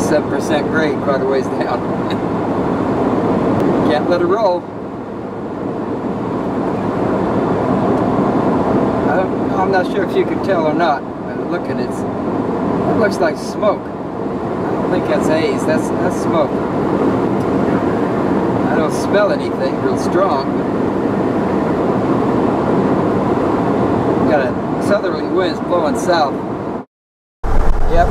7% grade quite a ways down. Can't let it roll. I'm not sure if you can tell or not. Looking, it looks like smoke. I don't think that's haze. That's smoke. I don't smell anything real strong. But got a southerly winds blowing south. Yep,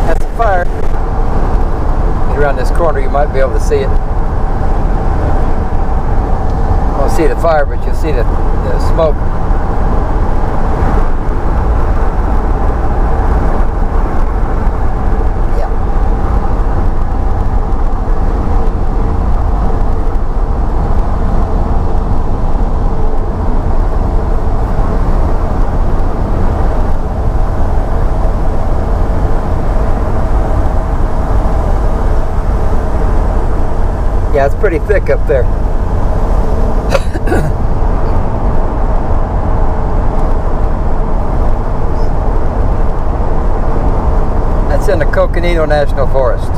that's a fire. Get around this corner, you might be able to see it. You won't see the fire, but you'll see the smoke. Yeah, it's pretty thick up there. That's in the Coconino National Forest.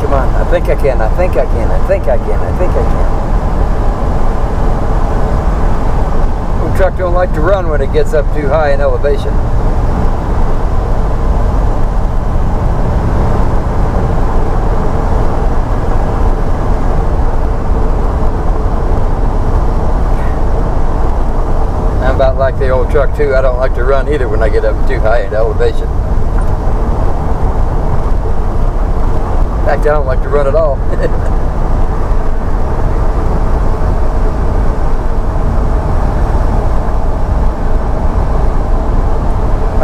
Come on, I think I can, I think I can, I think I can, I think I can. Truck don't like to run when it gets up too high in elevation. I'm about like the old truck too. I don't like to run either when I get up too high in elevation. In fact, I don't like to run at all.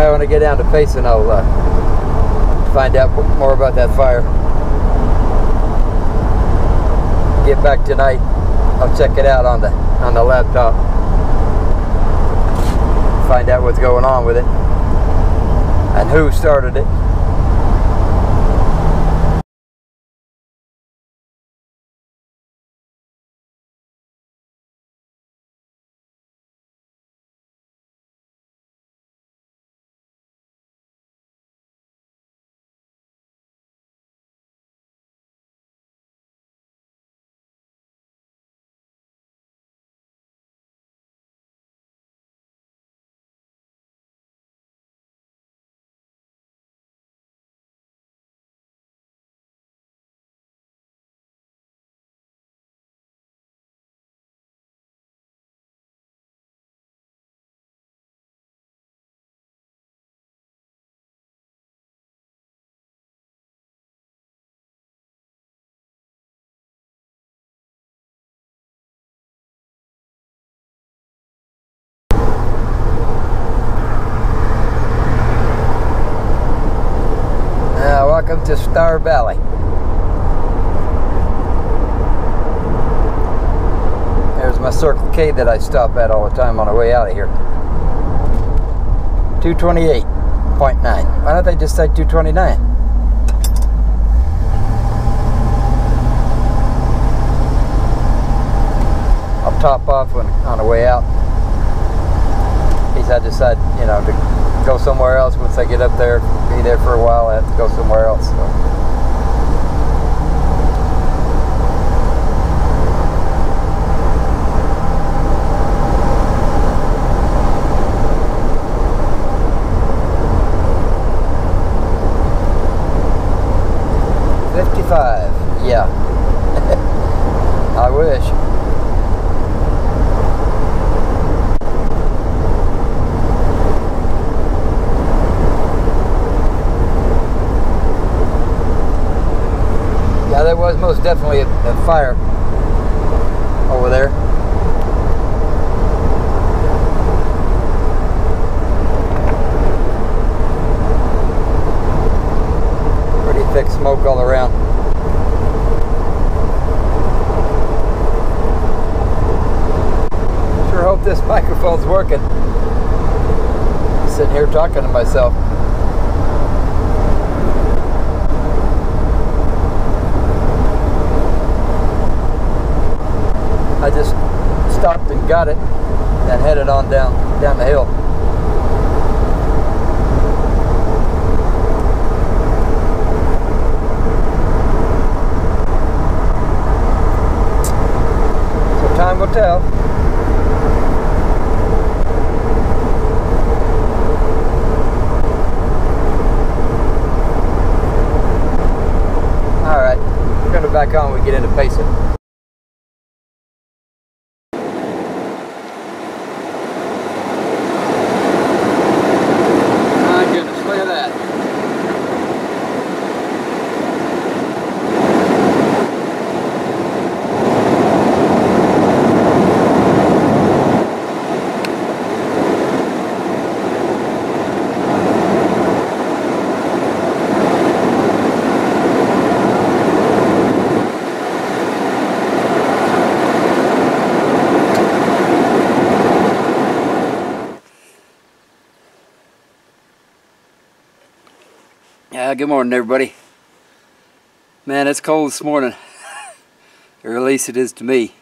When I get down to Payson, I'll find out more about that fire. Get back tonight, I'll check it out on the laptop. Find out what's going on with it and who started it. Welcome to Star Valley. There's my Circle K that I stop at all the time on the way out of here. 228.9. Why don't they just say 229? I'll top off on the way out. In case I decide, you know, to go somewhere else once I get up there, be there for a while, I have to go somewhere else. So. Yeah. I wish. Yeah, there was most definitely a fire over there. Pretty thick smoke all around. Hope this microphone's working. I'm sitting here talking to myself. got it, then headed on down the hill. So time will tell. All right, turn it back on when we get into pacing. Good morning, everybody. Man, it's cold this morning, or at least it is to me.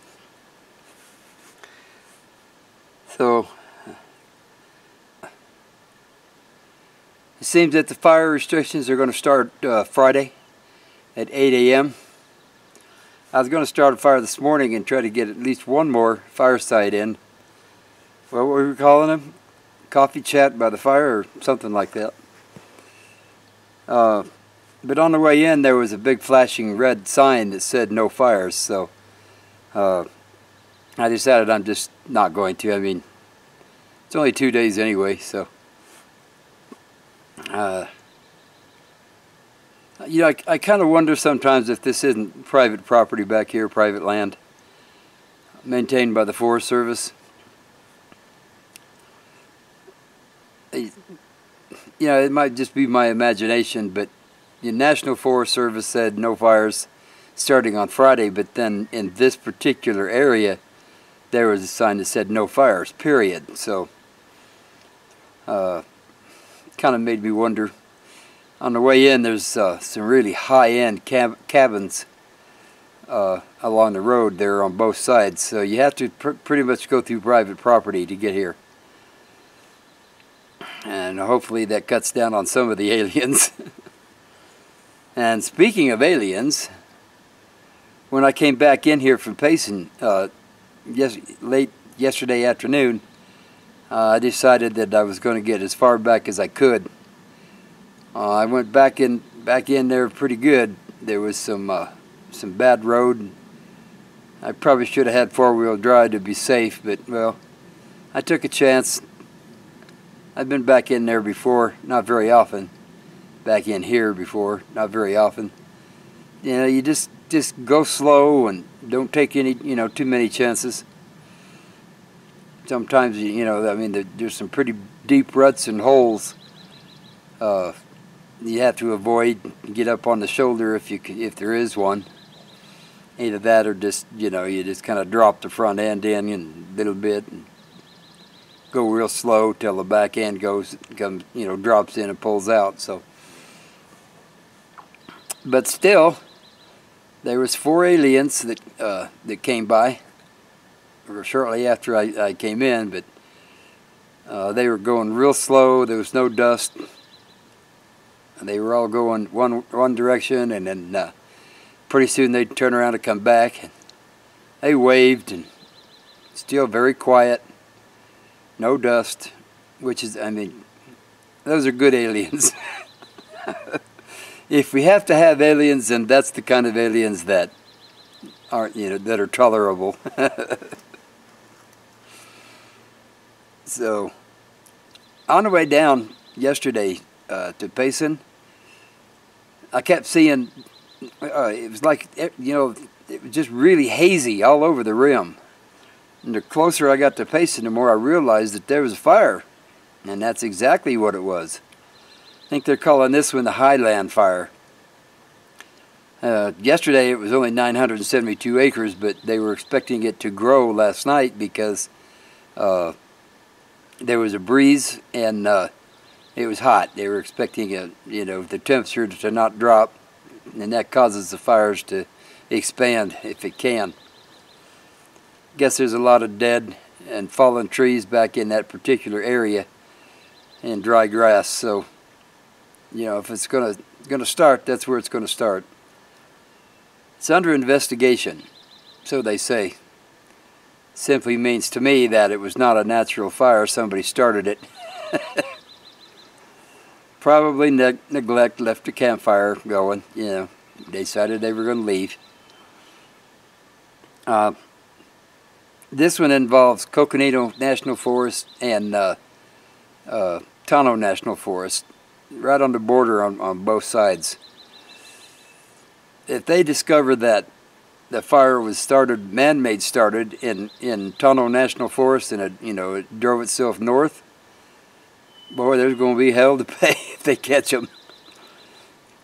So it seems that the fire restrictions are going to start Friday at 8 a.m. I was going to start a fire this morning and try to get at least one more fireside in. What were we calling them? Coffee chat by the fire or something like that. But on the way in there was a big flashing red sign that said no fires, so I decided I'm just not going to. I mean, it's only 2 days anyway, so you know, I kind of wonder sometimes if this isn't private property back here, private land maintained by the Forest Service. You know, it might just be my imagination, but the National Forest Service said no fires starting on Friday, but then in this particular area there was a sign that said no fires, period. So kind of made me wonder. On the way in there's some really high-end cabins along the road there on both sides, so you have to pretty much go through private property to get here. And hopefully that cuts down on some of the aliens. And speaking of aliens, when I came back in here from pacing late yesterday afternoon, I decided that I was going to get as far back as I could. I went back in there pretty good. There was some bad road. I probably should have had four-wheel drive to be safe, but well, I took a chance. I've been back in there before, not very often. Back in here before, not very often. You know, you just go slow and don't take any, you know, too many chances. Sometimes, you know, I mean, there's some pretty deep ruts and holes. You have to avoid, get up on the shoulder if there is one. Either that or just, you know, you just kind of drop the front end in a little bit and go real slow till the back end comes, you know, drops in and pulls out. So, but still, there was 4 aliens that came by shortly after I came in, but they were going real slow. There was no dust. And they were all going one direction, and then pretty soon they'd turn around and come back. And they waved, and still very quiet. No dust, which is, I mean, those are good aliens. If we have to have aliens, then that's the kind of aliens that aren't, you know, that are tolerable. So, on the way down yesterday to Payson, I kept seeing, it was like, you know, it was just really hazy all over the rim. And the closer I got to Payson, the more I realized that there was a fire. And that's exactly what it was. I think they're calling this one the Highland Fire. Yesterday it was only 972 acres, but they were expecting it to grow last night because there was a breeze and it was hot. They were expecting it, you know, the temperature to not drop, and that causes the fires to expand if it can. Guess there's a lot of dead and fallen trees back in that particular area and dry grass. So, you know, if it's gonna start, that's where it's gonna start. It's under investigation, so they say. Simply means to me that it was not a natural fire, somebody started it. Probably neglect, left the campfire going, you know, they decided they were going to leave. This one involves Coconino National Forest and Tono National Forest, right on the border on both sides. If they discover that the fire was started, man-made started in Tono National Forest, and it drove itself north, boy, there's going to be hell to pay if they catch them.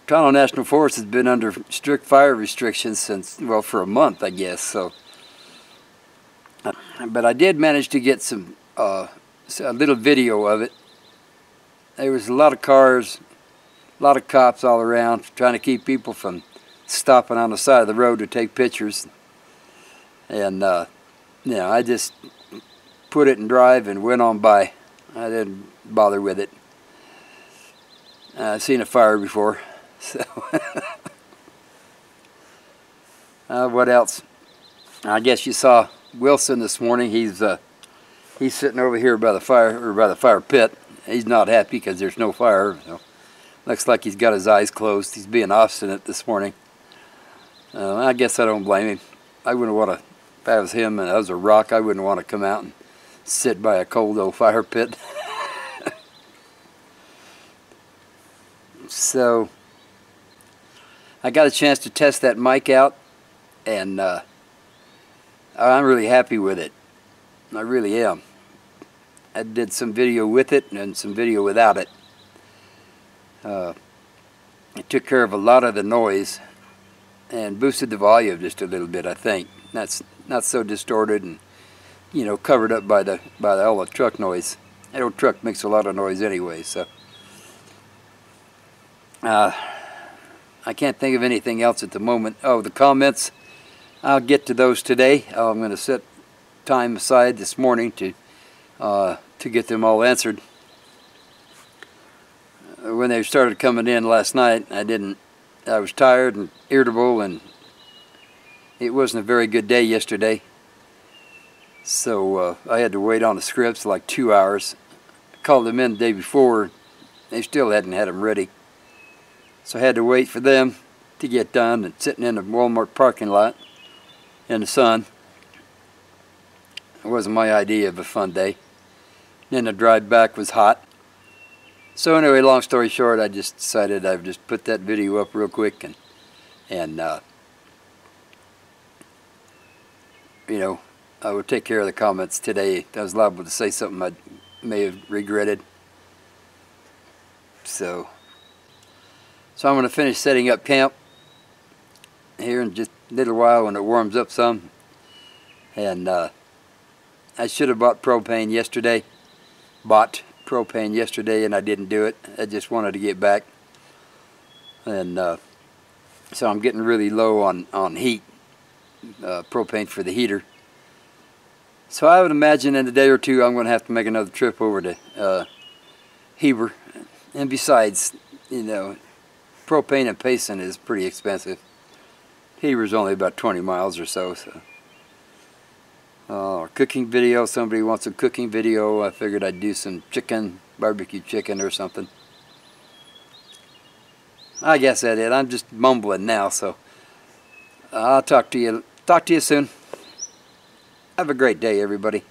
Tono National Forest has been under strict fire restrictions since, well, for a month, I guess. So, but I did manage to get a little video of it. There was a lot of cars, a lot of cops all around trying to keep people from stopping on the side of the road to take pictures. And you know, I just put it in drive and went on by. I didn't bother with it. I've seen a fire before, so what else? I guess you saw Wilson this morning. He's sitting over here by the fire pit. He's not happy because there's no fire. So looks like he's got his eyes closed. He's being obstinate this morning. I guess I don't blame him. I wouldn't want to, if I was him and I was a rock, I wouldn't want to come out and sit by a cold old fire pit. So I got a chance to test that mic out, and I'm really happy with it. I really am. I did some video with it and some video without it. It took care of a lot of the noise and boosted the volume just a little bit, I think. That's not so distorted and, you know, covered up by all the truck noise. That old truck makes a lot of noise anyway, so I can't think of anything else at the moment. Oh, the comments, I'll get to those today. I'm going to set time aside this morning to get them all answered. When they started coming in last night, I was tired and irritable, and it wasn't a very good day yesterday. So I had to wait on the scripts like 2 hours. I called them in the day before. They still hadn't had them ready. So I had to wait for them to get done, and sitting in the Walmart parking lot in the sun. It wasn't my idea of a fun day. Then the drive back was hot. So anyway, long story short, I just decided I'd just put that video up real quick and you know, I would take care of the comments today. I was liable to say something I may have regretted. So I'm going to finish setting up camp here in just a little while when it warms up some. And I should have bought propane yesterday. And I didn't do it. I just wanted to get back. And so I'm getting really low on heat, propane for the heater. So I would imagine in a day or two I'm going to have to make another trip over to Heber. And besides, you know, propane and Payson is pretty expensive. Heber's only about 20 miles or so. Cooking video, somebody wants a cooking video. I figured I'd do some chicken, barbecue chicken or something. I guess that's it. I'm just mumbling now, so I'll talk to you soon. Have a great day, everybody.